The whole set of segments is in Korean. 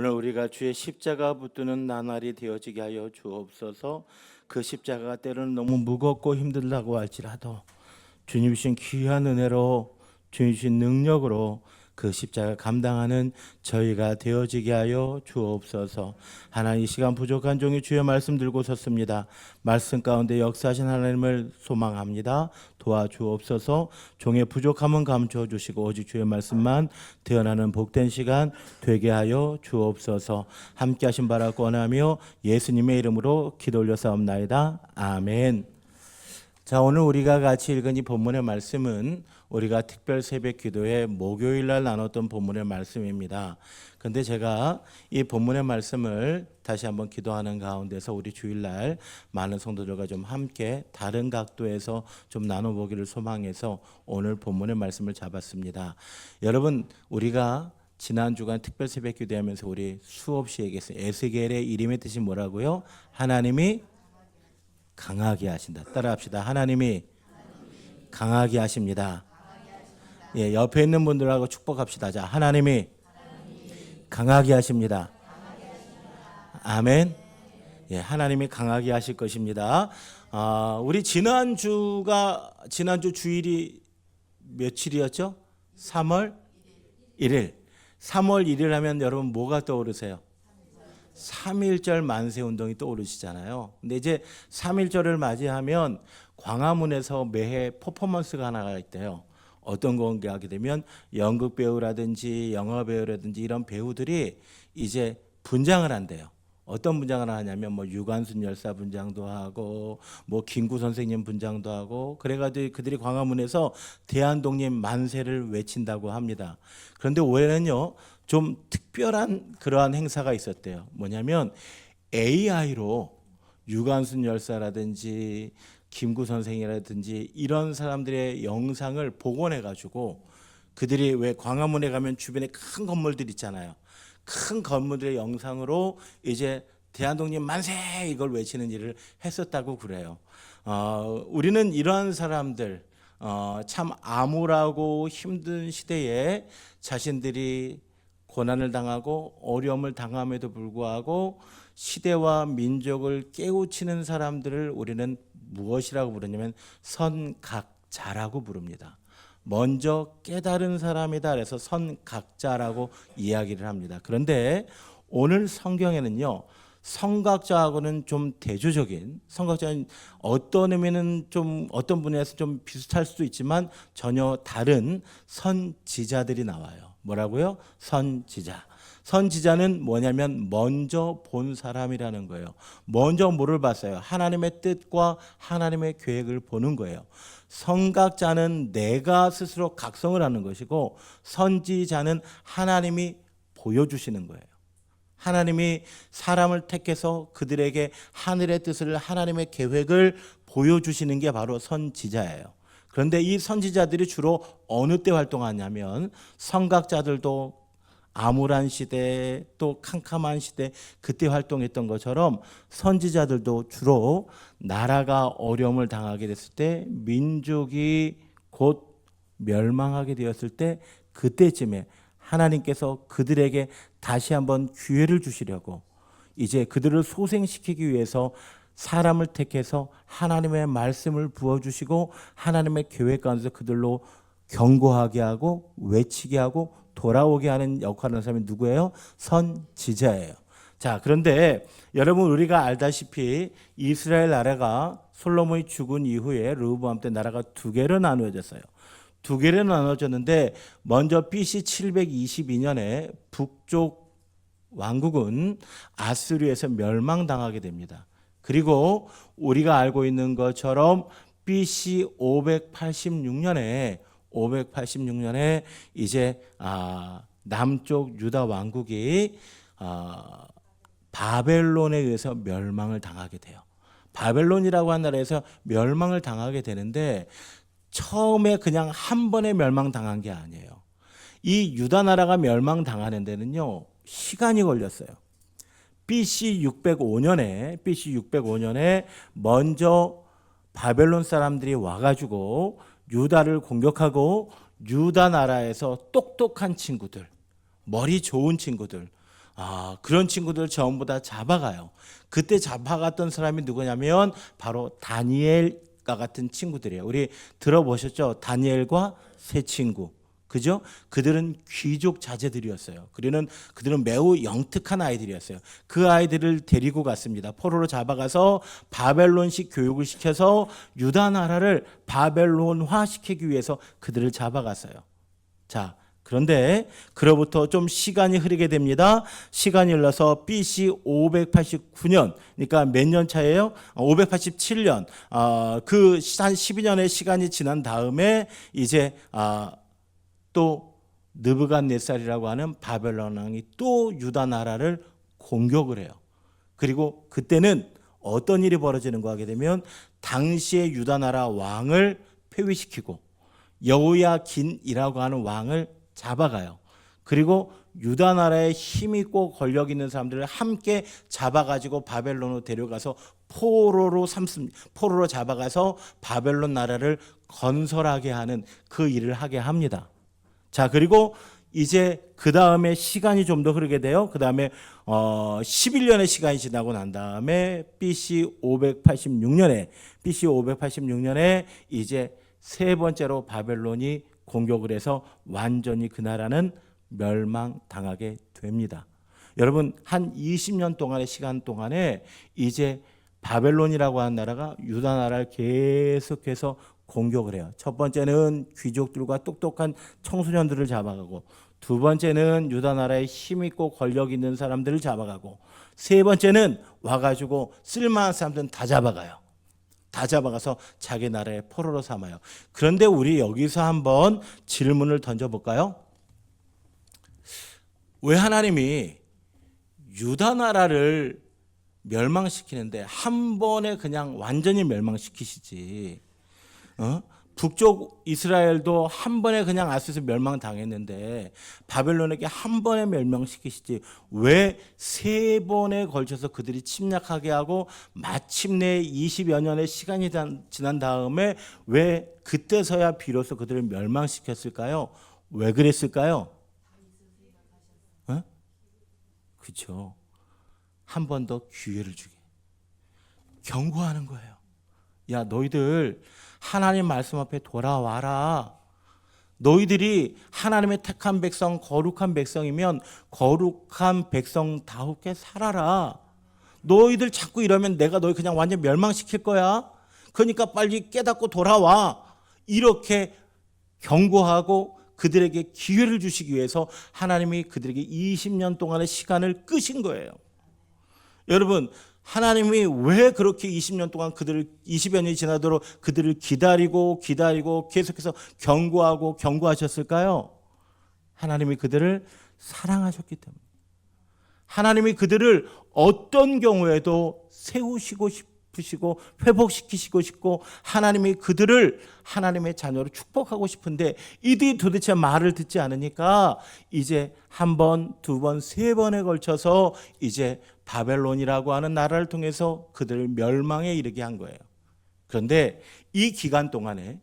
오늘 우리가 주의 십자가 붙드는 나날이 되어지게 하여 주옵소서. 그 십자가가 때로는 너무 무겁고 힘들다고 할지라도 주님 주신 귀한 은혜로 주님 주신 능력으로 그 십자가 감당하는 저희가 되어지게 하여 주옵소서. 하나님, 이 시간 부족한 종이 주의 말씀 들고 섰습니다. 말씀 가운데 역사하신 하나님을 소망합니다. 도와주옵소서. 종의 부족함은 감추어 주시고 오직 주의 말씀만 드러나는 복된 시간 되게 하여 주옵소서. 함께 하신 바라 권하며 예수님의 이름으로 기도 올려사옵나이다. 아멘. 자, 오늘 우리가 같이 읽은 이 본문의 말씀은 우리가 특별 새벽 기도회 목요일 날 나눴던 본문의 말씀입니다. 근데 제가 이 본문의 말씀을 다시 한번 기도하는 가운데서 우리 주일날 많은 성도들과 좀 함께 다른 각도에서 좀 나눠보기를 소망해서 오늘 본문의 말씀을 잡았습니다. 여러분, 우리가 지난 주간 특별 새벽 기도하면서 우리 수없이 얘기했어요. 에스겔의 이름의 뜻이 뭐라고요? 하나님이 강하게 하신다. 따라합시다. 하나님이 강하게 하십니다. 예, 옆에 있는 분들하고 축복합시다. 자, 하나님이 강하게 하십니다. 아멘. 예, 하나님이 강하게 하실 것입니다. 우리 지난주 주일이 며칠이었죠? 3월 1일. 3월 1일 하면 여러분 뭐가 떠오르세요? 3.1절 만세운동이 떠오르시잖아요. 근데 이제 3.1절을 맞이하면 광화문에서 매해 퍼포먼스가 하나가 있대요. 어떤 건가 하게 되면 연극 배우라든지 영화 배우라든지 이런 배우들이 이제 분장을 한대요. 어떤 분장을 하냐면 뭐 유관순 열사 분장도 하고 뭐 김구 선생님 분장도 하고 그래가지고 그들이 광화문에서 대한독립 만세를 외친다고 합니다. 그런데 올해는요 좀 특별한 그러한 행사가 있었대요. 뭐냐면 AI로 유관순 열사라든지 김구 선생이라든지 이런 사람들의 영상을 복원해 가지고 그들이 왜 광화문에 가면 주변에 큰 건물들 있잖아요. 큰 건물들의 영상으로 이제 대한독립 만세 이걸 외치는 일을 했었다고 그래요. 우리는 이러한 사람들 참 암울하고 힘든 시대에 자신들이 고난을 당하고 어려움을 당함에도 불구하고 시대와 민족을 깨우치는 사람들을 우리는 무엇이라고 부르냐면 선각자라고 부릅니다. 먼저 깨달은 사람이다. 그래서 선각자라고 이야기를 합니다. 그런데 오늘 성경에는요. 선각자하고는 좀 대조적인 선각자는 어떤 의미는 좀 어떤 분야에서 좀 비슷할 수도 있지만 전혀 다른 선지자들이 나와요. 뭐라고요? 선지자. 선지자는 뭐냐면 먼저 본 사람이라는 거예요. 먼저 뭐를 봤어요? 하나님의 뜻과 하나님의 계획을 보는 거예요. 선각자는 내가 스스로 각성을 하는 것이고 선지자는 하나님이 보여주시는 거예요. 하나님이 사람을 택해서 그들에게 하늘의 뜻을 하나님의 계획을 보여주시는 게 바로 선지자예요. 그런데 이 선지자들이 주로 어느 때 활동하냐면 선각자들도 암울한 시대 또 캄캄한 시대 그때 활동했던 것처럼 선지자들도 주로 나라가 어려움을 당하게 됐을 때 민족이 곧 멸망하게 되었을 때 그때쯤에 하나님께서 그들에게 다시 한번 기회를 주시려고 이제 그들을 소생시키기 위해서 사람을 택해서 하나님의 말씀을 부어주시고 하나님의 계획 가운데서 그들로 경고하게 하고 외치게 하고 돌아오게 하는 역할을 하는 사람이 누구예요? 선지자예요. 자, 그런데 여러분 우리가 알다시피 이스라엘 나라가 솔로몬이 죽은 이후에 르호보암 때 나라가 두 개로 나누어졌어요. 두 개로 나눠졌는데 먼저 BC 722년에 북쪽 왕국은 아수르에서 멸망당하게 됩니다. 그리고 우리가 알고 있는 것처럼 BC 586년에 이제 남쪽 유다 왕국이 바벨론에 의해서 멸망을 당하게 돼요. 바벨론이라고 한 나라에서 멸망을 당하게 되는데 처음에 그냥 한 번에 멸망당한 게 아니에요. 이 유다 나라가 멸망당하는 데는요 시간이 걸렸어요. BC 605년에 먼저 바벨론 사람들이 와가지고 유다를 공격하고 유다 나라에서 똑똑한 친구들, 머리 좋은 친구들, 그런 친구들 전부 다 잡아가요. 그때 잡아갔던 사람이 누구냐면 바로 다니엘과 같은 친구들이에요. 우리 들어보셨죠? 다니엘과 세 친구. 그죠? 그들은 귀족 자제들이었어요. 그들은 매우 영특한 아이들이었어요. 그 아이들을 데리고 갔습니다. 포로로 잡아가서 바벨론식 교육을 시켜서 유다 나라를 바벨론화 시키기 위해서 그들을 잡아갔어요. 자, 그런데 그로부터 좀 시간이 흐르게 됩니다. 시간이 흘러서 BC 589년, 그러니까 몇 년 차예요? 587년. 그 한 12년의 시간이 지난 다음에 이제 또 느부갓네살이라고 하는 바벨론 왕이 또 유다 나라를 공격을 해요. 그리고 그때는 어떤 일이 벌어지는가 하게 되면 당시의 유다 나라 왕을 폐위시키고 여호야긴이라고 하는 왕을 잡아가요. 그리고 유다 나라에 힘 있고 권력 있는 사람들을 함께 잡아가지고 바벨론으로 데려가서 포로로 잡아가서 바벨론 나라를 건설하게 하는 그 일을 하게 합니다. 자, 그리고 이제 그 다음에 시간이 좀 더 흐르게 돼요. 그 다음에 11년의 시간이 지나고 난 다음에 BC 586년에 이제 세 번째로 바벨론이 공격을 해서 완전히 그 나라는 멸망당하게 됩니다. 여러분, 한 20년 동안의 시간 동안에 이제 바벨론이라고 하는 나라가 유다 나라를 계속해서 공격을 해요. 첫 번째는 귀족들과 똑똑한 청소년들을 잡아가고, 두 번째는 유다 나라에 힘 있고 권력 있는 사람들을 잡아가고, 세 번째는 와가지고 쓸만한 사람들은 다 잡아가요. 다 잡아가서 자기 나라의 포로로 삼아요. 그런데 우리 여기서 한번 질문을 던져볼까요? 왜 하나님이 유다 나라를 멸망시키는데 한 번에 그냥 완전히 멸망시키시지, 북쪽 이스라엘도 한 번에 그냥 아스에서 멸망당했는데 바벨론에게 한 번에 멸망시키시지 왜 세 번에 걸쳐서 그들이 침략하게 하고 마침내 20여 년의 시간이 지난 다음에 왜 그때서야 비로소 그들을 멸망시켰을까요? 왜 그랬을까요? 그렇죠. 한 번 더 기회를 주게 경고하는 거예요. 야, 너희들 하나님 말씀 앞에 돌아와라. 너희들이 하나님의 택한 백성, 거룩한 백성이면 거룩한 백성다우게 살아라. 너희들 자꾸 이러면 내가 너희 그냥 완전 멸망시킬 거야. 그러니까 빨리 깨닫고 돌아와. 이렇게 경고하고 그들에게 기회를 주시기 위해서 하나님이 그들에게 20년 동안의 시간을 끄신 거예요. 여러분, 하나님이 왜 그렇게 20년 동안 20여 년이 지나도록 그들을 기다리고 계속해서 경고하셨을까요? 하나님이 그들을 사랑하셨기 때문에. 하나님이 그들을 어떤 경우에도 세우시고 싶으시고 회복시키시고 싶고 하나님이 그들을 하나님의 자녀로 축복하고 싶은데 이들이 도대체 말을 듣지 않으니까 이제 한 번, 두 번, 세 번에 걸쳐서 이제 바벨론이라고 하는 나라를 통해서 그들을 멸망에 이르게 한 거예요. 그런데 이 기간 동안에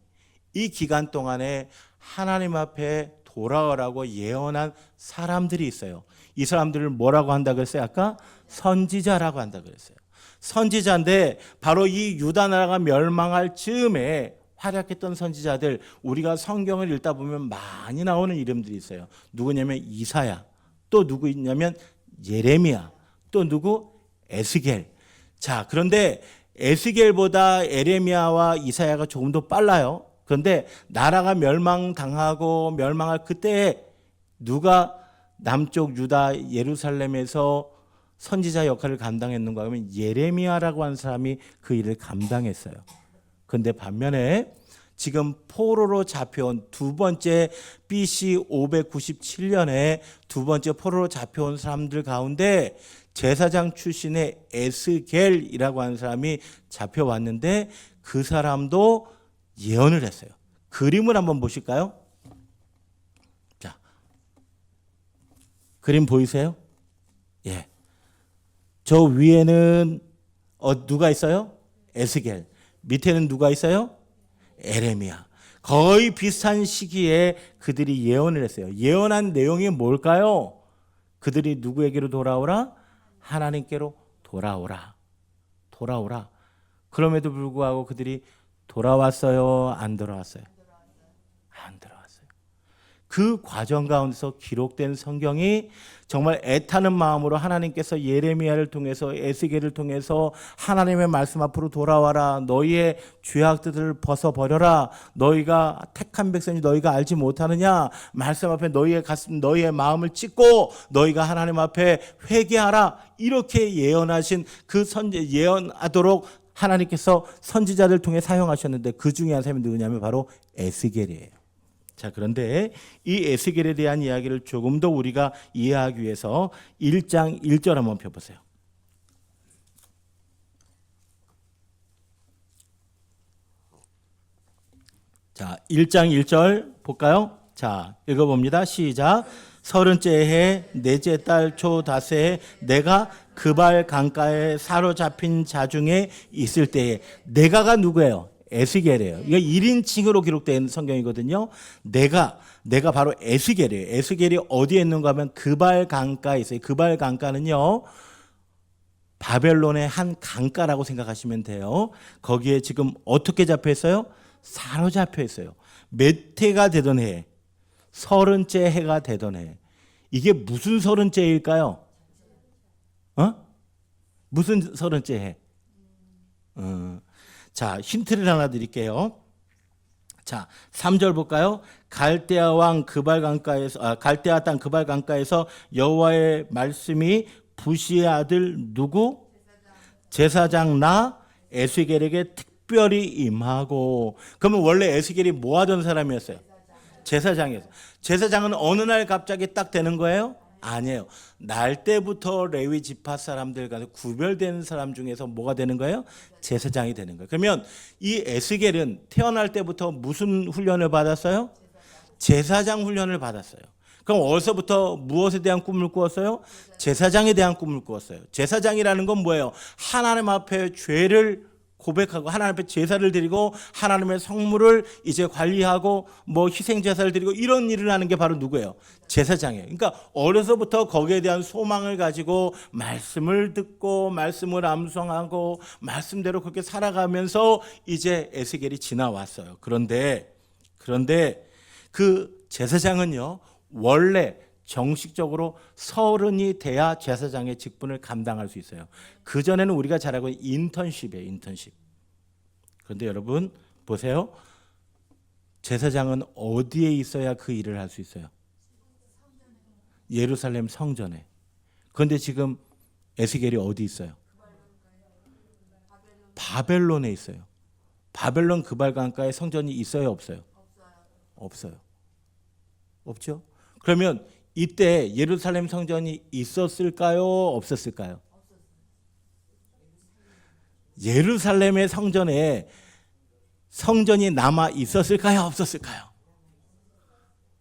하나님 앞에 돌아오라고 예언한 사람들이 있어요. 이 사람들을 뭐라고 한다 그랬어요? 아까 선지자라고 한다 그랬어요. 선지자인데 바로 이 유다 나라가 멸망할 즈음에 활약했던 선지자들, 우리가 성경을 읽다 보면 많이 나오는 이름들이 있어요. 누구냐면 이사야, 또 누구 있냐면 예레미야, 또 누구? 에스겔. 자, 그런데 에스겔보다 예레미야와 이사야가 조금 더 빨라요. 그런데 나라가 멸망당하고 멸망할 그때에 누가 남쪽 유다 예루살렘에서 선지자 역할을 감당했는가 하면 예레미야라고 하는 사람이 그 일을 감당했어요. 그런데 반면에 지금 포로로 잡혀온 두 번째 BC 597년에 두 번째 포로로 잡혀온 사람들 가운데 제사장 출신의 에스겔이라고 하는 사람이 잡혀왔는데 그 사람도 예언을 했어요. 그림을 한번 보실까요? 자, 그림 보이세요? 예. 저 위에는 누가 있어요? 에스겔. 밑에는 누가 있어요? 예레미야. 거의 비슷한 시기에 그들이 예언을 했어요. 예언한 내용이 뭘까요? 그들이 누구에게로 돌아오라? 하나님께로 돌아오라. 돌아오라. 그럼에도 불구하고 그들이 돌아왔어요? 안 돌아왔어요? 안 돌아왔어요. 그 과정 가운데서 기록된 성경이 정말 애타는 마음으로 하나님께서 예레미야를 통해서 에스겔을 통해서 하나님의 말씀 앞으로 돌아와라. 너희의 죄악들을 벗어버려라. 너희가 택한 백성이 너희가 알지 못하느냐. 말씀 앞에 너희의 가슴 너희의 마음을 찢고 너희가 하나님 앞에 회개하라. 이렇게 예언하신 그 선지 예언하도록 하나님께서 선지자를 통해 사용하셨는데 그 중에 한 사람이 누구냐면 바로 에스겔이에요. 자, 그런데 이 에스겔에 대한 이야기를 조금 더 우리가 이해하기 위해서 1장 1절 한번 펴보세요. 자, 1장 1절 볼까요? 자, 읽어봅니다. 시작. 30째 해 넷째 달 초다세에 내가 그발 강가에 사로잡힌 자 중에 있을 때에 내가가 누구예요? 에스겔이에요. 이게 1인칭으로 기록된 성경이거든요. 내가 바로 에스겔이에요. 에스겔이 어디에 있는가 하면 그발 강가에 있어요. 그발 강가는요, 바벨론의 한 강가라고 생각하시면 돼요. 거기에 지금 어떻게 잡혀 있어요? 사로잡혀 있어요. 몇 해가 되던 해, 30째 해가 되던 해. 이게 무슨 30째일까요? 무슨 30째 해? 자, 힌트를 하나 드릴게요. 자, 3절 볼까요? 갈대아 왕 그발 강가에서 갈대아 땅 그발 강가에서 여호와의 말씀이 부시의 아들 누구? 제사장 나 에스겔에게 특별히 임하고. 그러면 원래 에스겔이 뭐 하던 사람이었어요? 제사장이었어요. 제사장은 어느 날 갑자기 딱 되는 거예요? 아니에요. 날 때부터 레위 지파 사람들과 구별되는 사람 중에서 뭐가 되는 거예요? 제사장이 되는 거예요. 그러면 이 에스겔은 태어날 때부터 무슨 훈련을 받았어요? 제사장 훈련을 받았어요. 그럼 어디서부터 무엇에 대한 꿈을 꾸었어요? 제사장에 대한 꿈을 꾸었어요. 제사장이라는 건 뭐예요? 하나님 앞에 죄를 고백하고 하나님 앞에 제사를 드리고 하나님의 성물을 이제 관리하고 뭐 희생 제사를 드리고 이런 일을 하는 게 바로 누구예요? 제사장이에요. 그러니까 어려서부터 거기에 대한 소망을 가지고 말씀을 듣고 말씀을 암송하고 말씀대로 그렇게 살아가면서 이제 에스겔이 지나왔어요. 그런데 그 제사장은요, 원래 정식적으로 30이 돼야 제사장의 직분을 감당할 수 있어요. 그전에는 우리가 잘 알고 있는 인턴십이에요. 인턴십. 그런데 여러분 보세요. 제사장은 어디에 있어야 그 일을 할 수 있어요? 예루살렘 성전에. 그런데 지금 에스겔이 어디 있어요? 바벨론에 있어요. 바벨론 그발 강가에 성전이 있어요, 없어요? 없어요. 없죠? 그러면 이때 예루살렘 성전이 있었을까요? 없었을까요? 예루살렘의 성전이 남아 있었을까요? 없었을까요?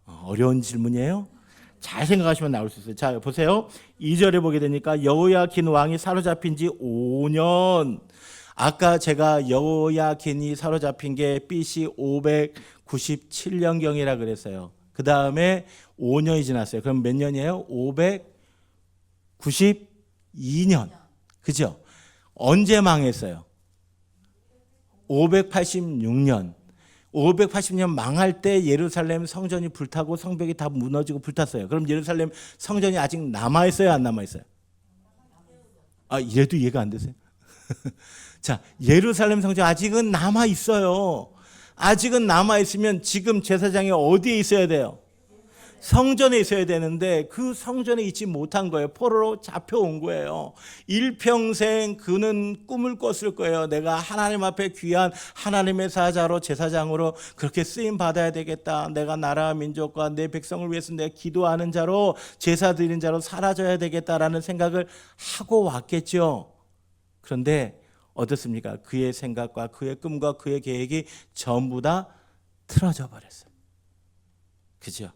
어려운 질문이에요. 잘 생각하시면 나올 수 있어요. 자, 보세요. 2절에 보게 되니까 여호야긴 왕이 사로잡힌 지 5년. 아까 제가 여호야긴이 사로잡힌 게 BC 597년경이라 그랬어요. 그 다음에 5년이 지났어요. 그럼 몇 년이에요? 592년. 그죠? 언제 망했어요? 586년. 580년 망할 때 예루살렘 성전이 불타고 성벽이 다 무너지고 불탔어요. 그럼 예루살렘 성전이 아직 남아있어요? 안 남아있어요? 이래도 이해가 안 되세요? 자, 예루살렘 성전 아직은 남아있어요. 아직은 남아있으면 지금 제사장이 어디에 있어야 돼요? 성전에 있어야 되는데 그 성전에 있지 못한 거예요. 포로로 잡혀온 거예요. 일평생 그는 꿈을 꿨을 거예요. 내가 하나님 앞에 귀한 하나님의 사자로 제사장으로 그렇게 쓰임 받아야 되겠다. 내가 나라와 민족과 내 백성을 위해서 내가 기도하는 자로 제사 드리는 자로 사라져야 되겠다라는 생각을 하고 왔겠죠. 그런데 어떻습니까? 그의 생각과 그의 꿈과 그의 계획이 전부 다 틀어져 버렸어요. 그죠?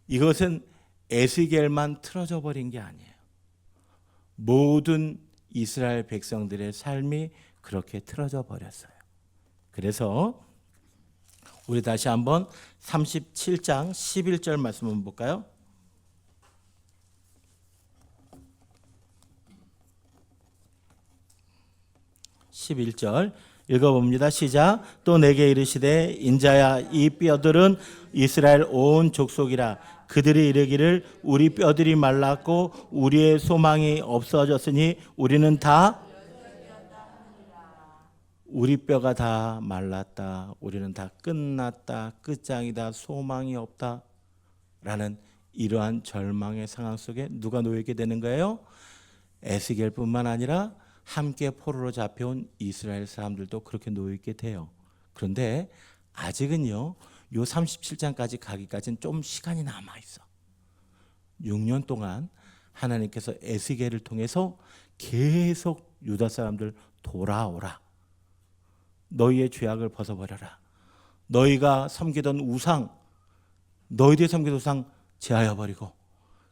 이것은 에스겔만 틀어져 버린 게 아니에요. 모든 이스라엘 백성들의 삶이 그렇게 틀어져 버렸어요. 그래서 우리 다시 한번 37장 11절 말씀 한번 볼까요? 11절 읽어봅니다. 시작. 또 내게 이르시되 인자야 이 뼈들은 이스라엘 온 족속이라. 그들이 이르기를 우리 뼈들이 말랐고 우리의 소망이 없어졌으니 우리 뼈가 다 말랐다. 우리는 다 끝났다. 끝장이다. 소망이 없다. 라는 이러한 절망의 상황 속에 누가 놓이게 되는 거예요? 에스겔뿐만 아니라 함께 포로로 잡혀온 이스라엘 사람들도 그렇게 놓이게 돼요. 그런데 아직은요, 요 37장까지 가기까지는 좀 시간이 남아 있어. 6년 동안 하나님께서 에스겔을 통해서 계속 유다 사람들 돌아오라. 너희의 죄악을 벗어버려라. 너희가 섬기던 우상, 너희들이 섬기던 우상 제하여 버리고,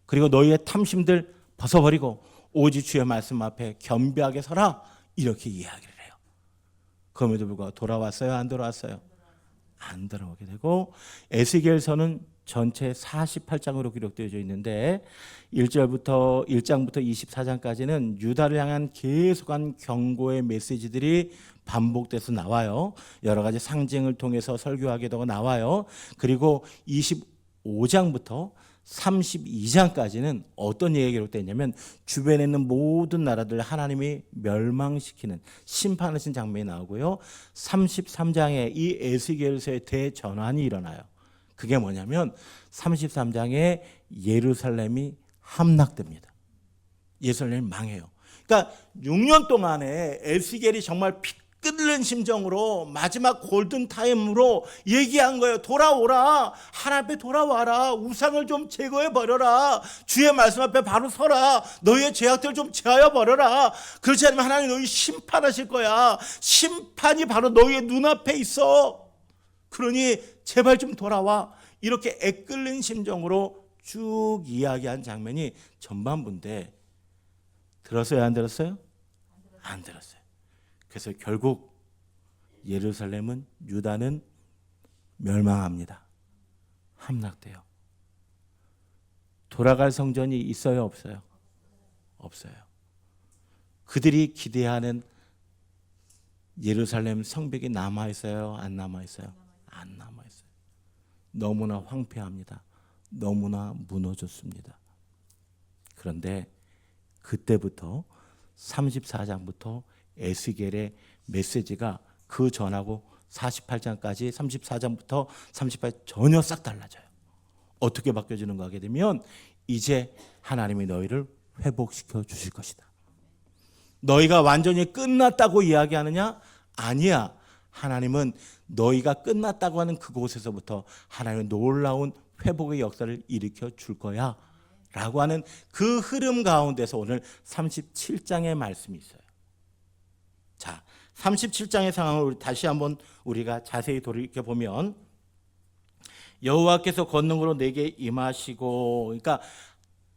그리고 너희의 탐심들 벗어버리고 오직 주의 말씀 앞에 겸비하게 서라. 이렇게 이야기를 해요. 그럼에도 불구하고 돌아왔어요? 안 돌아왔어요? 안 돌아오게 되고, 에스겔서는 전체 48장으로 기록되어져 있는데 1장부터 24장까지는 유다를 향한 계속한 경고의 메시지들이 반복돼서 나와요. 여러 가지 상징을 통해서 설교하기도 나와요. 그리고 25장부터 32장까지는 어떤 얘기가 기록되냐면 주변에 있는 모든 나라들 하나님이 멸망시키는 심판하신 장면이 나오고요. 33장에 이 에스겔서의 대전환이 일어나요. 그게 뭐냐면 33장에 예루살렘이 함락됩니다. 예루살렘이 망해요. 그러니까 6년 동안에 에스겔이 정말 피 끓는 심정으로 마지막 골든타임으로 얘기한 거예요. 돌아오라. 하나님 앞에 돌아와라. 우상을 좀 제거해 버려라. 주의 말씀 앞에 바로 서라. 너희의 죄악들을 좀 제하여 버려라. 그렇지 않으면 하나님 너희 심판하실 거야. 심판이 바로 너희의 눈앞에 있어. 그러니 제발 좀 돌아와. 이렇게 애끓는 심정으로 쭉 이야기한 장면이 전반부인데 들었어요? 안 들었어요? 안 들었어요. 그래서 결국 예루살렘은, 유다는 멸망합니다. 함락돼요. 돌아갈 성전이 있어요? 없어요? 없어요. 그들이 기대하는 예루살렘 성벽이 남아있어요? 안 남아있어요? 안 남아있어요. 너무나 황폐합니다. 너무나 무너졌습니다. 그런데 그때부터 34장부터 에스겔의 메시지가 그 전하고 48장까지 34장부터 38장 전혀 싹 달라져요. 어떻게 바뀌어지는가 하게 되면 이제 하나님이 너희를 회복시켜 주실 것이다. 너희가 완전히 끝났다고 이야기하느냐? 아니야. 하나님은 너희가 끝났다고 하는 그곳에서부터 하나님의 놀라운 회복의 역사를 일으켜 줄 거야 라고 하는 그 흐름 가운데서 오늘 37장의 말씀이 있어요. 자, 37장의 상황을 다시 한번 우리가 자세히 돌이켜보면 여호와께서 권능으로 내게 임하시고, 그러니까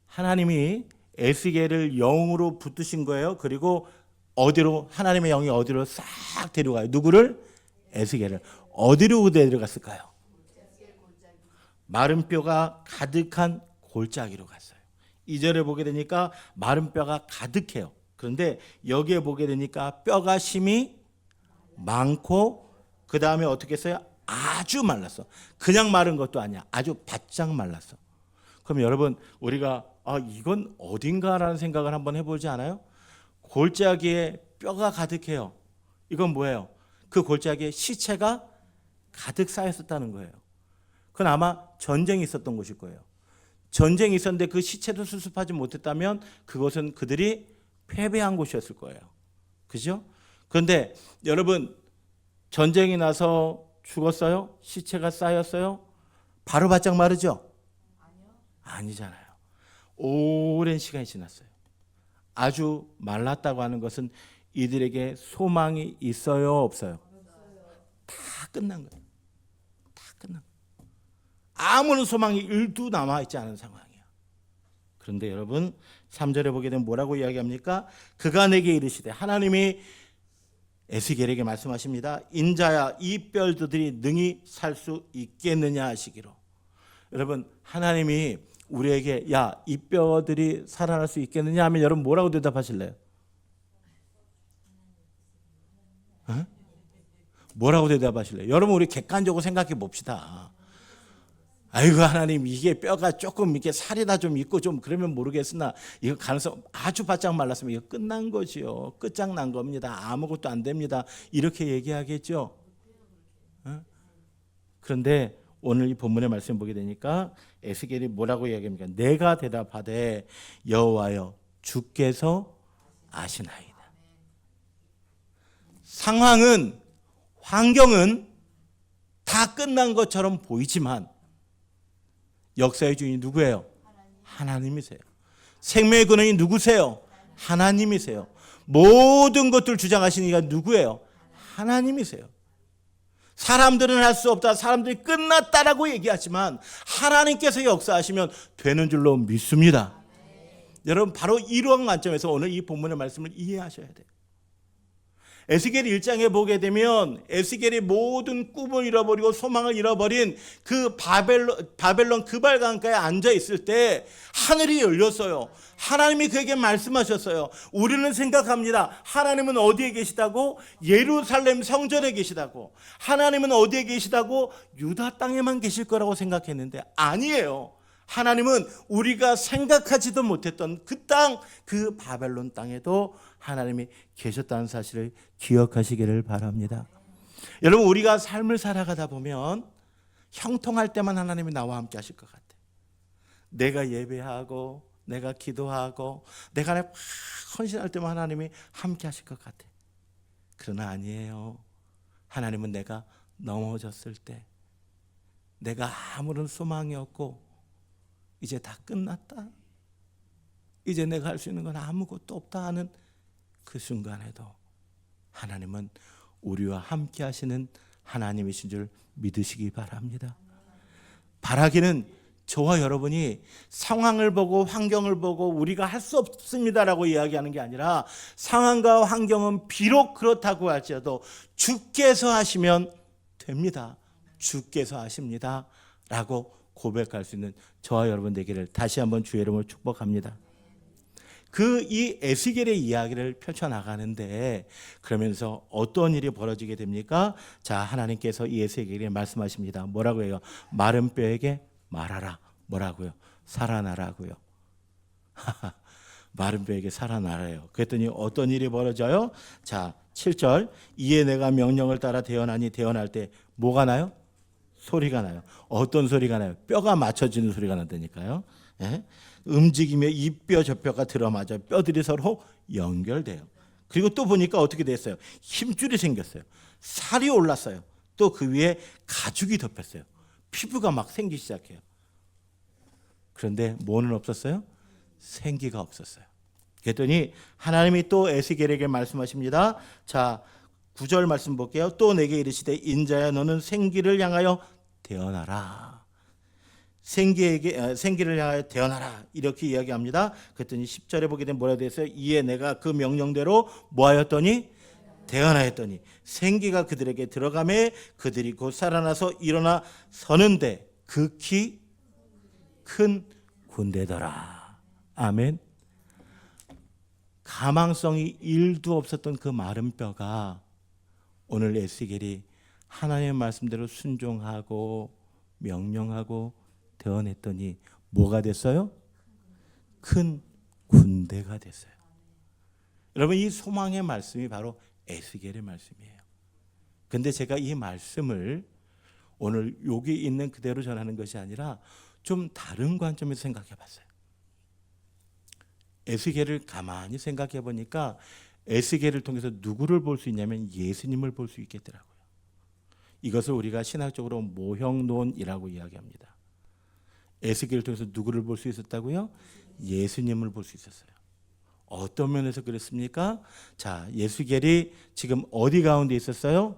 하나님이 에스겔을 영으로 붙드신 거예요. 그리고 어디로, 하나님의 영이 어디로 싹 데려가요. 누구를? 에스겔을. 어디로 데려갔을까요? 마른 뼈가 가득한 골짜기로 갔어요. 2절에 보게 되니까 마른 뼈가 가득해요. 그런데 여기에 보게 되니까 뼈가 심이 많고 그 다음에 어떻게 했어요? 아주 말랐어. 그냥 마른 것도 아니야. 아주 바짝 말랐어. 그럼 여러분 우리가 이건 어딘가라는 생각을 한번 해보지 않아요? 골짜기에 뼈가 가득해요. 이건 뭐예요? 그 골짜기에 시체가 가득 쌓였었다는 거예요. 그건 아마 전쟁이 있었던 곳일 거예요. 전쟁이 있었는데 그 시체도 수습하지 못했다면 그것은 그들이 패배한 곳이었을 거예요. 그죠? 그런데 여러분 전쟁이 나서 죽었어요? 시체가 쌓였어요? 바로 바짝 마르죠? 아니잖아요. 오랜 시간이 지났어요. 아주 말랐다고 하는 것은 이들에게 소망이 있어요? 없어요? 다 끝난 거예요. 다 끝난 거예요. 아무런 소망이 1도 남아있지 않은 상황이에요. 그런데 여러분 3절에 보게 되면 뭐라고 이야기합니까? 그가 내게 이르시되, 하나님이 에스겔에게 말씀하십니다. 인자야 이 뼈들이 능히 살 수 있겠느냐 하시기로. 여러분 하나님이 우리에게 야 이 뼈들이 살아날 수 있겠느냐 하면 여러분 뭐라고 대답하실래요? 뭐라고 대답하실래요? 여러분 우리 객관적으로 생각해 봅시다. 아이고 하나님 이게 뼈가 조금 이렇게 살이나 좀 있고 좀 그러면 모르겠으나 이거 가능성 아주 바짝 말랐으면 이거 끝난 거지요. 끝장난 겁니다. 아무것도 안 됩니다. 이렇게 얘기하겠죠. 그런데 오늘 이 본문의 말씀 보게 되니까 에스겔이 뭐라고 이야기합니까? 내가 대답하되 여호와여 주께서 아시나이다. 상황은 환경은 다 끝난 것처럼 보이지만 역사의 주인이 누구예요? 하나님이세요. 생명의 근원이 누구세요? 하나님이세요. 모든 것들 주장하시는 이가 누구예요? 하나님이세요. 사람들은 할 수 없다. 사람들이 끝났다라고 얘기하지만 하나님께서 역사하시면 되는 줄로 믿습니다. 여러분 바로 이러한 관점에서 오늘 이 본문의 말씀을 이해하셔야 돼요. 에스겔 1장에 보게 되면 에스겔이 모든 꿈을 잃어버리고 소망을 잃어버린 그 바벨론 그발 강가에 앉아 있을 때 하늘이 열렸어요. 하나님이 그에게 말씀하셨어요. 우리는 생각합니다. 하나님은 어디에 계시다고? 예루살렘 성전에 계시다고. 하나님은 어디에 계시다고? 유다 땅에만 계실 거라고 생각했는데 아니에요. 하나님은 우리가 생각하지도 못했던 그 땅, 그 바벨론 땅에도 하나님이 계셨다는 사실을 기억하시기를 바랍니다. 여러분 우리가 삶을 살아가다 보면 형통할 때만 하나님이 나와 함께 하실 것 같아요. 내가 예배하고 내가 기도하고 내가 막 헌신할 때만 하나님이 함께 하실 것 같아요. 그러나 아니에요. 하나님은 내가 넘어졌을 때 내가 아무런 소망이 없고 이제 다 끝났다. 이제 내가 할 수 있는 건 아무것도 없다 하는 그 순간에도 하나님은 우리와 함께 하시는 하나님이신 줄 믿으시기 바랍니다. 바라기는 저와 여러분이 상황을 보고 환경을 보고 우리가 할 수 없습니다라고 이야기하는 게 아니라 상황과 환경은 비록 그렇다고 할지라도 주께서 하시면 됩니다. 주께서 하십니다 라고 고백할 수 있는 저와 여러분 되기를 다시 한번 주의 이름으로 축복합니다. 이 에스겔의 이야기를 펼쳐나가는데 그러면서 어떤 일이 벌어지게 됩니까? 자, 하나님께서 이 에스겔에게 말씀하십니다. 뭐라고 해요? 마른 뼈에게 말하라. 뭐라고요? 살아나라고요. 마른 뼈에게 살아나라요. 그랬더니 어떤 일이 벌어져요? 자, 7절 이에 내가 명령을 따라 대언하니 대언할 때 뭐가 나요? 소리가 나요. 어떤 소리가 나요? 뼈가 맞춰지는 소리가 난다니까요. 예? 움직이며 이 뼈 저 뼈가 들어맞아 뼈들이 서로 연결돼요. 그리고 또 보니까 어떻게 됐어요? 힘줄이 생겼어요. 살이 올랐어요. 또 그 위에 가죽이 덮였어요. 피부가 막 생기기 시작해요. 그런데 뭐는 없었어요? 생기가 없었어요. 그랬더니 하나님이 또 에스겔에게 말씀하십니다. 자, 9절 말씀 볼게요. 또 내게 이르시되 인자야 너는 생기를 향하여 태어나라. 생기를 향하여 태어나라 이렇게 이야기합니다. 그랬더니 10절에 보게 되면 뭐라 되어 있어요? 이에 내가 그 명령대로 뭐하였더니 태어나였더니 생기가 그들에게 들어가매 그들이 곧 살아나서 일어나 서는데 극히 큰 군대더라. 아멘. 가망성이 1도 없었던 그 마른 뼈가 오늘 에스겔이 하나님의 말씀대로 순종하고 명령하고 대언했더니 뭐가 됐어요? 큰 군대가 됐어요. 여러분 이 소망의 말씀이 바로 에스겔의 말씀이에요. 그런데 제가 이 말씀을 오늘 여기 있는 그대로 전하는 것이 아니라 좀 다른 관점에서 생각해 봤어요. 에스겔을 가만히 생각해 보니까 에스겔을 통해서 누구를 볼 수 있냐면 예수님을 볼 수 있겠더라고요. 이것을 우리가 신학적으로 모형론이라고 이야기합니다. 에스겔을 통해서 누구를 볼 수 있었다고요? 예수님을 볼 수 있었어요. 어떤 면에서 그랬습니까? 자, 에스겔이 지금 어디 가운데 있었어요?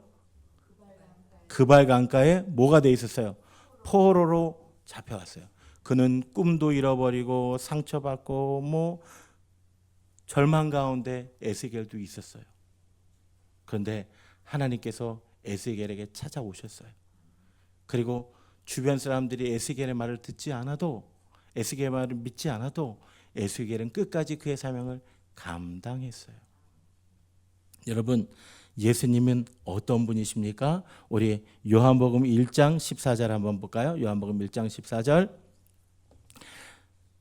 그발 강가에 뭐가 돼 있었어요? 포로로 잡혀왔어요. 그는 꿈도 잃어버리고 상처받고 뭐 절망 가운데 에스겔도 있었어요. 그런데 하나님께서 에스겔에게 찾아오셨어요. 그리고 주변 사람들이 에스겔의 말을 듣지 않아도 에스겔의 말을 믿지 않아도 에스겔은 끝까지 그의 사명을 감당했어요. 여러분 예수님은 어떤 분이십니까? 우리 요한복음 1장 14절 한번 볼까요? 요한복음 1장 14절.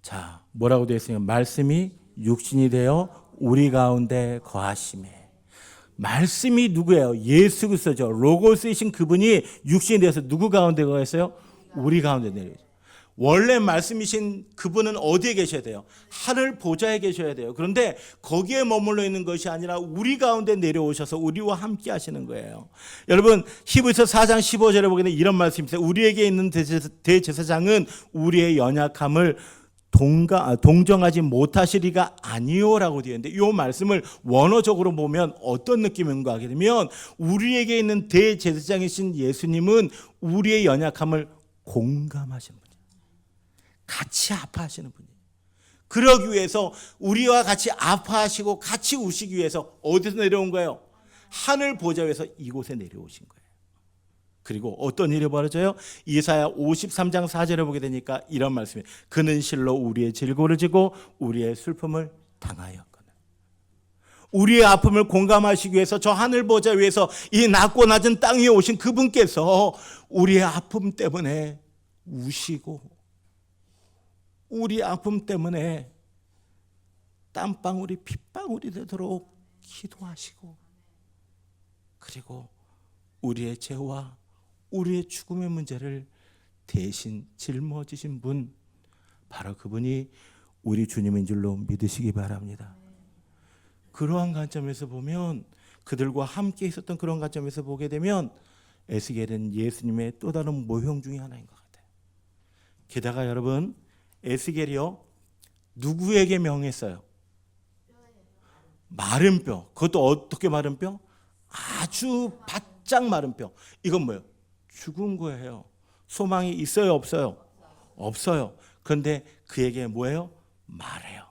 자, 뭐라고 되어 있으면 말씀이 육신이 되어 우리 가운데 거하심에. 말씀이 누구예요? 예수 그리스도죠. 로고스이신 그분이 육신이 되어서 누구 가운데 거했어요? 우리 가운데 내려오죠. 원래 말씀이신 그분은 어디에 계셔야 돼요? 하늘 보좌에 계셔야 돼요. 그런데 거기에 머물러 있는 것이 아니라 우리 가운데 내려오셔서 우리와 함께 하시는 거예요. 여러분 히브리서 4장 15절에 보게 되면 이런 말씀이 있어요. 우리에게 있는 대제사장은 우리의 연약함을 동정하지 못하시리가 아니요라고 되어 있는데, 이 말씀을 원어적으로 보면 어떤 느낌인가 하게 되면 우리에게 있는 대제사장이신 예수님은 우리의 연약함을 공감하시는 분이에요. 같이 아파하시는 분이에요. 그러기 위해서 우리와 같이 아파하시고 같이 우시기 위해서 어디서 내려온 거예요? 하늘 보좌 위에서 이곳에 내려오신 거예요. 그리고 어떤 일이 벌어져요? 이사야 53장 4절에 보게 되니까 이런 말씀이에요. 그는 실로 우리의 질고를 지고 우리의 슬픔을 당하였거늘. 우리의 아픔을 공감하시기 위해서 저 하늘 보좌 위에서 이 낮고 낮은 땅 위에 오신 그분께서 우리의 아픔 때문에 우시고 우리 아픔 때문에 땀방울이 핏방울이 되도록 기도하시고, 그리고 우리의 죄와 우리의 죽음의 문제를 대신 짊어지신 분, 바로 그분이 우리 주님인 줄로 믿으시기 바랍니다. 그러한 관점에서 보면, 그들과 함께 있었던 그런 관점에서 보게 되면 에스겔은 예수님의 또 다른 모형 중에 하나인 것 같아요. 게다가 여러분, 에스겔이요, 누구에게 명했어요? 마른 뼈. 그것도 어떻게 마른 뼈? 아주 바짝 마른 뼈. 이건 뭐예요? 죽은 거예요. 소망이 있어요, 없어요? 없어요. 그런데 그에게 뭐예요? 말해요.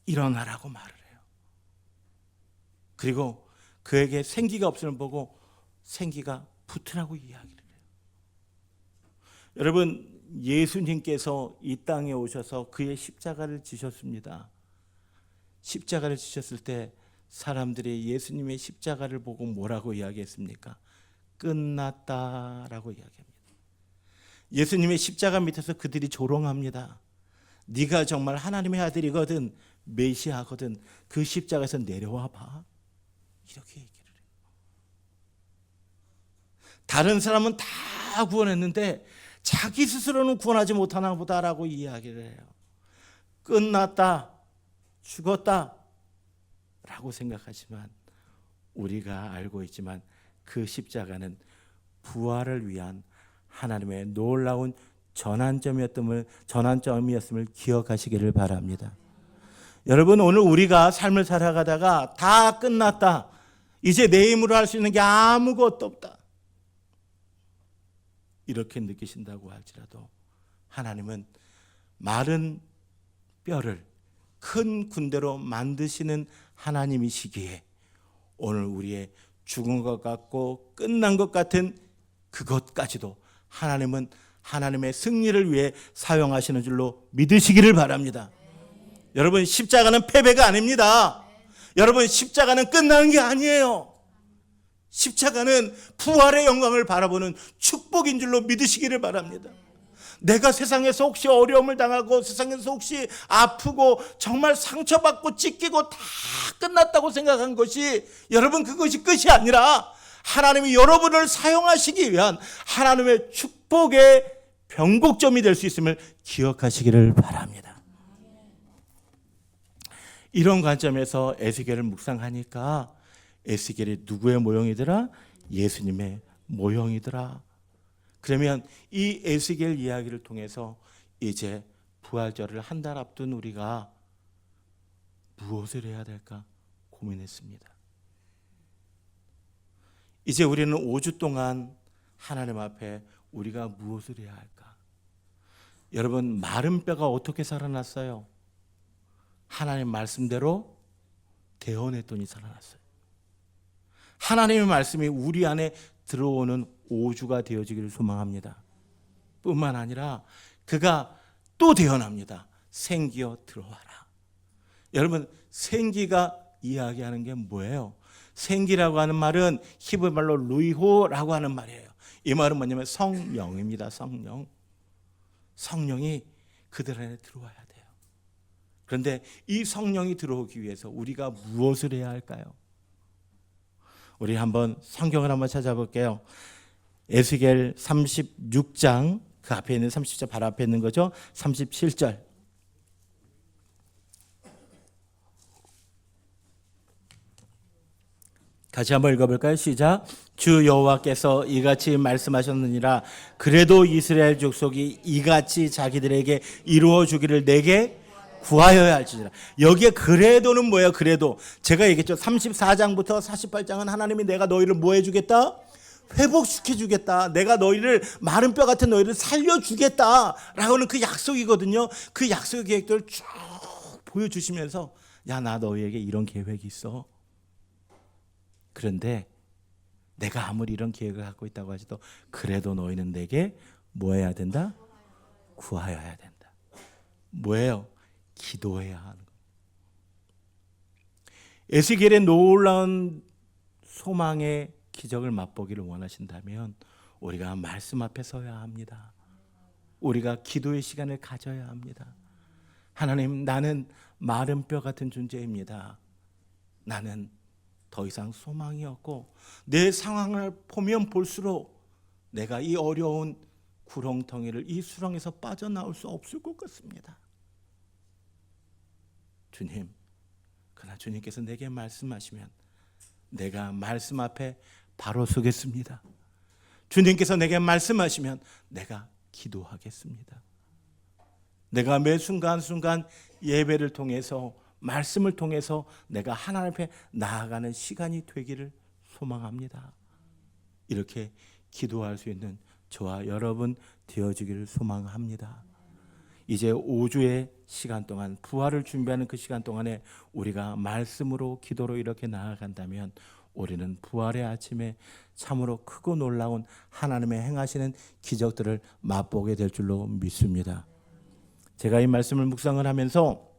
일어나라고 말을 해요. 그리고 그에게 생기가 없음을 보고 생기가 붙으라고 이야기를 해요. 여러분, 예수님께서 이 땅에 오셔서 그의 십자가를 지셨습니다. 십자가를 지셨을 때 사람들이 예수님의 십자가를 보고 뭐라고 이야기했습니까? 끝났다라고 이야기합니다. 예수님의 십자가 밑에서 그들이 조롱합니다. 네가 정말 하나님의 아들이거든, 메시아거든, 그 십자가에서 내려와 봐, 이렇게 얘기를 해요. 다른 사람은 다 구원했는데 자기 스스로는 구원하지 못하나 보다라고 이야기를 해요. 끝났다, 죽었다 라고 생각하지만 우리가 알고 있지만 그 십자가는 부활을 위한 하나님의 놀라운 전환점이었음을 기억하시기를 바랍니다. 여러분, 오늘 우리가 삶을 살아가다가 다 끝났다, 이제 내 힘으로 할 수 있는 게 아무것도 없다, 이렇게 느끼신다고 할지라도 하나님은 마른 뼈를 큰 군대로 만드시는 하나님이시기에 오늘 우리의 죽은 것 같고 끝난 것 같은 그것까지도 하나님은 하나님의 승리를 위해 사용하시는 줄로 믿으시기를 바랍니다. 여러분, 십자가는 패배가 아닙니다. 여러분, 십자가는 끝나는 게 아니에요. 십자가는 부활의 영광을 바라보는 축복인 줄로 믿으시기를 바랍니다. 내가 세상에서 혹시 어려움을 당하고 세상에서 혹시 아프고 정말 상처받고 찢기고 다 끝났다고 생각한 것이, 여러분, 그것이 끝이 아니라 하나님이 여러분을 사용하시기 위한 하나님의 축복의 변곡점이 될 수 있음을 기억하시기를 바랍니다. 이런 관점에서 에스겔을 묵상하니까 에스겔이 누구의 모형이더라? 예수님의 모형이더라. 그러면 이 에스겔 이야기를 통해서 이제 부활절을 한 달 앞둔 우리가 무엇을 해야 될까 고민했습니다. 이제 우리는 5주 동안 하나님 앞에 우리가 무엇을 해야 할까? 여러분, 마른 뼈가 어떻게 살아났어요? 하나님 말씀대로 대언했더니 살아났어요. 하나님의 말씀이 우리 안에 들어오는 5주가 되어지기를 소망합니다. 뿐만 아니라 그가 또 대언합니다. 생기여 들어와라. 여러분, 생기가 이야기하는 게 뭐예요? 생기라고 하는 말은 히브리 말로 루이호라고 하는 말이에요. 이 말은 뭐냐면 성령입니다. 성령. 성령이 그들 안에 들어와야 돼요. 그런데 이 성령이 들어오기 위해서 우리가 무엇을 해야 할까요? 우리 한번 성경을 한번 찾아볼게요. 에스겔 36장, 그 앞에 있는 30절 바로 앞에 있는 거죠. 37절. 다시 한번 읽어볼까요? 시작. 주 여호와께서 이같이 말씀하셨느니라. 그래도 이스라엘 족속이 이같이 자기들에게 이루어 주기를 내게 구하여야 할지니라. 여기에 그래도는 뭐예요? 그래도 제가 얘기했죠. 34장부터 48장은 하나님이 내가 너희를 뭐 해주겠다? 회복시켜주겠다. 내가 너희를 마른 뼈 같은 너희를 살려주겠다라고는 그 약속이거든요. 그 약속의 계획들을 쭉 보여주시면서 야, 나 너희에게 이런 계획이 있어. 그런데 내가 아무리 이런 계획을 갖고 있다고 하지도 그래도 너희는 내게 뭐 해야 된다? 구하여야 된다. 뭐예요? 기도해야 하는 거. 에스겔의 놀라운 소망의 기적을 맛보기를 원하신다면 우리가 말씀 앞에 서야 합니다. 우리가 기도의 시간을 가져야 합니다. 하나님, 나는 마른 뼈 같은 존재입니다. 나는 더 이상 소망이 없고 내 상황을 보면 볼수록 내가 이 어려운 구렁텅이를 이 수렁에서 빠져나올 수 없을 것 같습니다. 주님, 그러나 주님께서 내게 말씀하시면 내가 말씀 앞에 바로 서겠습니다. 주님께서 내게 말씀하시면 내가 기도하겠습니다. 내가 매 순간순간 예배를 통해서 말씀을 통해서 내가 하나님 앞에 나아가는 시간이 되기를 소망합니다. 이렇게 기도할 수 있는 저와 여러분 되어지기를 소망합니다. 이제 5주의 시간 동안 부활을 준비하는 그 시간 동안에 우리가 말씀으로 기도로 이렇게 나아간다면 우리는 부활의 아침에 참으로 크고 놀라운 하나님의 행하시는 기적들을 맛보게 될 줄로 믿습니다. 제가 이 말씀을 묵상을 하면서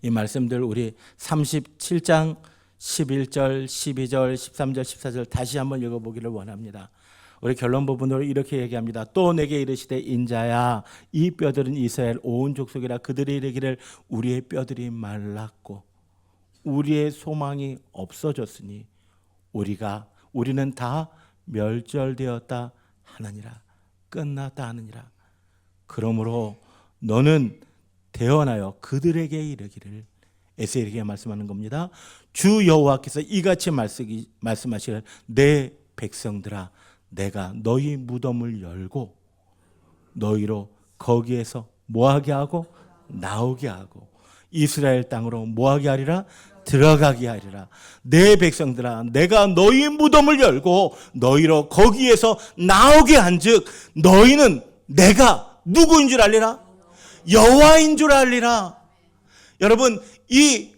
이 말씀들 우리 37장 11절, 12절, 13절, 14절 다시 한번 읽어보기를 원합니다. 우리 결론 부분으로 이렇게 얘기합니다. 또 내게 이르시되 인자야 이 뼈들은 이스라엘 온 족속이라. 그들이 이르기를 우리의 뼈들이 말랐고 우리의 소망이 없어졌으니 우리는 다 멸절되었다 하느니라. 끝났다 하느니라. 그러므로 너는 대언하여 그들에게 이르기를. 에스겔에게 말씀하는 겁니다. 주 여호와께서 이같이 말씀하시기를 내 백성들아 내가 너희 무덤을 열고 너희로 거기에서 뭐하게 하고 나오게 하고 이스라엘 땅으로 뭐하게 하리라? 들어가게 하리라. 내 백성들아 내가 너희 무덤을 열고 너희로 거기에서 나오게 한즉 너희는 내가 누구인 줄 알리라? 여호와인 줄 알리라. 여러분, 이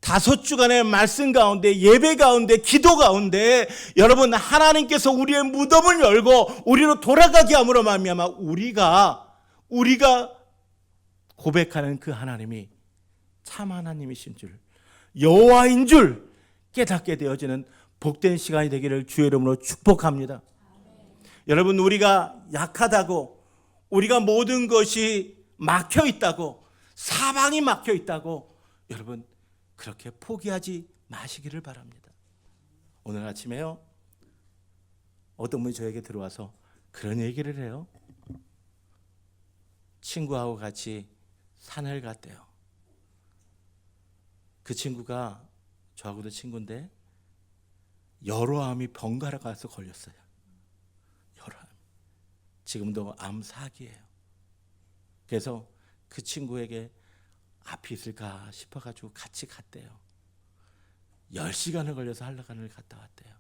5주간의 말씀 가운데, 예배 가운데, 기도 가운데 여러분 하나님께서 우리의 무덤을 열고 우리로 돌아가게 함으로 말미암아 우리가 고백하는 그 하나님이 참 하나님이신 줄, 여호와인 줄 깨닫게 되어지는 복된 시간이 되기를 주의 이름으로 축복합니다. 여러분, 우리가 약하다고, 우리가 모든 것이 막혀 있다고, 사방이 막혀 있다고 여러분 그렇게 포기하지 마시기를 바랍니다. 오늘 아침에요 어떤 분이 저에게 들어와서 그런 얘기를 해요. 친구하고 같이 산을 갔대요. 그 친구가 저하고도 친구인데 여로암이 번갈아 가서 걸렸어요. 여로암. 지금도 암 4기예요. 그래서 그 친구에게 앞이 있을까 싶어가지고 같이 갔대요. 10시간을 걸려서 한라산을 갔다 왔대요.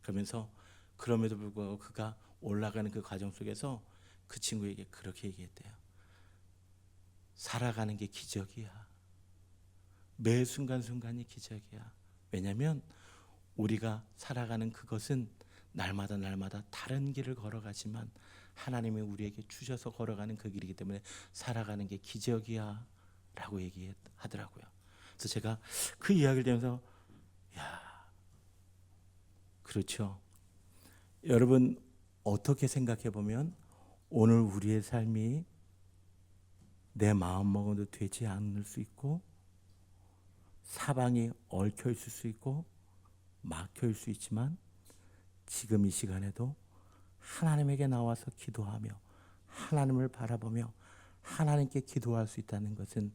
그러면서 그럼에도 불구하고 그가 올라가는 그 과정 속에서 그 친구에게 그렇게 얘기했대요. 살아가는 게 기적이야. 매 순간순간이 기적이야. 왜냐하면 우리가 살아가는 그것은 날마다 다른 길을 걸어가지만 하나님이 우리에게 주셔서 걸어가는 그 길이기 때문에 살아가는 게 기적이야 라고 얘기하더라고요. 그래서 제가 그 이야기를 들으면서 그렇죠. 여러분 어떻게 생각해 보면 오늘 우리의 삶이 내 마음먹어도 되지 않을 수 있고 사방이 얽혀 있을 수 있고 막혀 있을 수 있지만 지금 이 시간에도 하나님에게 나와서 기도하며 하나님을 바라보며 하나님께 기도할 수 있다는 것은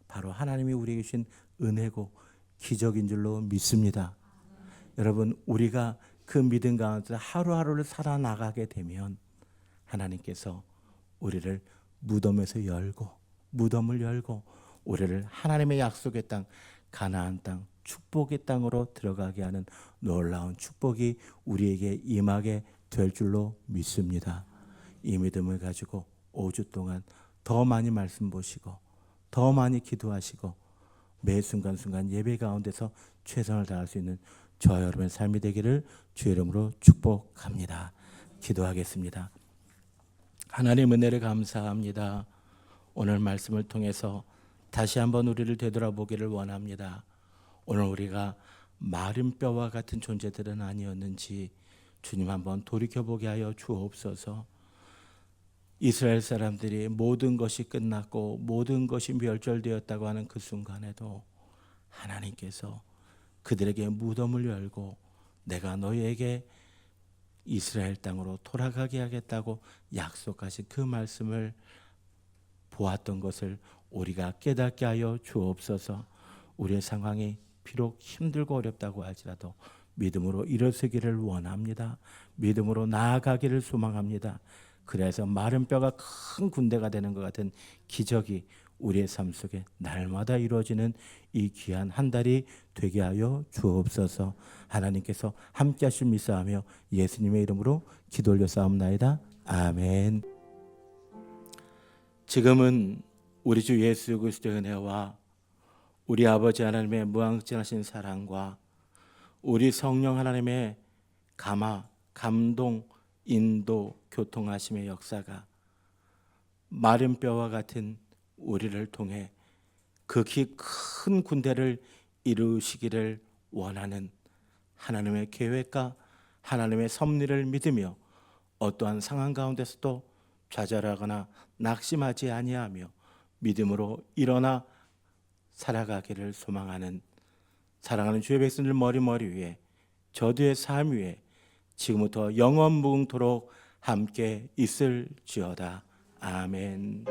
바로 하나님이 우리에게 주신 은혜고 기적인 줄로 믿습니다. 여러분 우리가 그 믿음 가운데 하루하루를 살아나가게 되면 하나님께서 우리를 무덤을 열고 우리를 하나님의 약속의 땅 가나안 땅 축복의 땅으로 들어가게 하는 놀라운 축복이 우리에게 임하게 될 줄로 믿습니다. 이 믿음을 가지고 5주 동안 더 많이 말씀 보시고 더 많이 기도하시고 매 순간순간 예배 가운데서 최선을 다할 수 있는 저와 여러분의 삶이 되기를 주의 이름으로 축복합니다. 기도하겠습니다. 하나님 은혜를 감사합니다. 오늘 말씀을 통해서 다시 한번 우리를 되돌아보기를 원합니다. 오늘 우리가 마른 뼈와 같은 존재들은 아니었는지 주님 한번 돌이켜보게 하여 주옵소서. 이스라엘 사람들이 모든 것이 끝났고 모든 것이 멸절되었다고 하는 그 순간에도 하나님께서 그들에게 무덤을 열고 내가 너희에게 이스라엘 땅으로 돌아가게 하겠다고 약속하신 그 말씀을 보았던 것을 우리가 깨닫게 하여 주옵소서. 우리의 상황이 비록 힘들고 어렵다고 할지라도 믿음으로 일어서기를 원합니다. 믿음으로 나아가기를 소망합니다. 그래서 마른 뼈가 큰 군대가 되는 것 같은 기적이 우리의 삶 속에 날마다 이루어지는 이 귀한 한 달이 되게 하여 주옵소서. 하나님께서 함께 하실 믿사하며 예수님의 이름으로 기도 올려싸움나이다. 아멘. 지금은 우리 주 예수 그리스도의 은혜와 우리 아버지 하나님의 무한하신 사랑과 우리 성령 하나님의 감동, 인도, 교통하심의 역사가 마른 뼈와 같은 우리를 통해 극히 큰 군대를 이루시기를 원하는 하나님의 계획과 하나님의 섭리를 믿으며 어떠한 상황 가운데서도 좌절하거나 낙심하지 아니하며 믿음으로 일어나 살아가기를 소망하는 사랑하는 주의 백성들 머리 위에 저주의 삶 위에 지금부터 영원 무궁토록 함께 있을지어다. 아멘.